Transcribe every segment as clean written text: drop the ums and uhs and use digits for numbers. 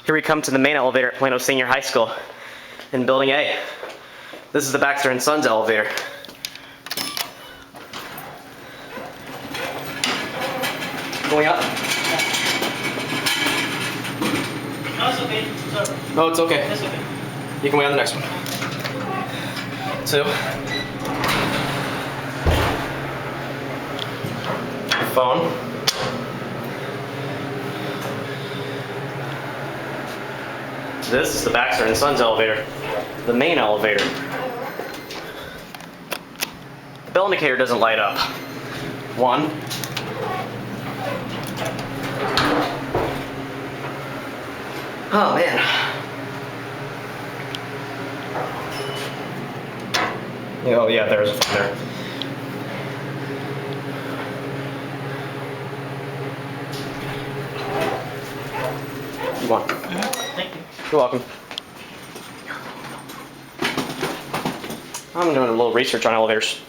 Here we come to the main elevator at Plano Senior High School in Building A. This is the Baxter and Sons elevator. Going up? No, it's okay. Sorry. No, it's okay. It's okay. You can wait on the next one. 2. Phone. This is the Baxter and Sons elevator, the main elevator. The bell indicator doesn't light up. 1. Oh man. Oh yeah, there's a phone there. You want? Thank you. You're welcome. I'm doing a little research on elevators.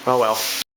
Oh well.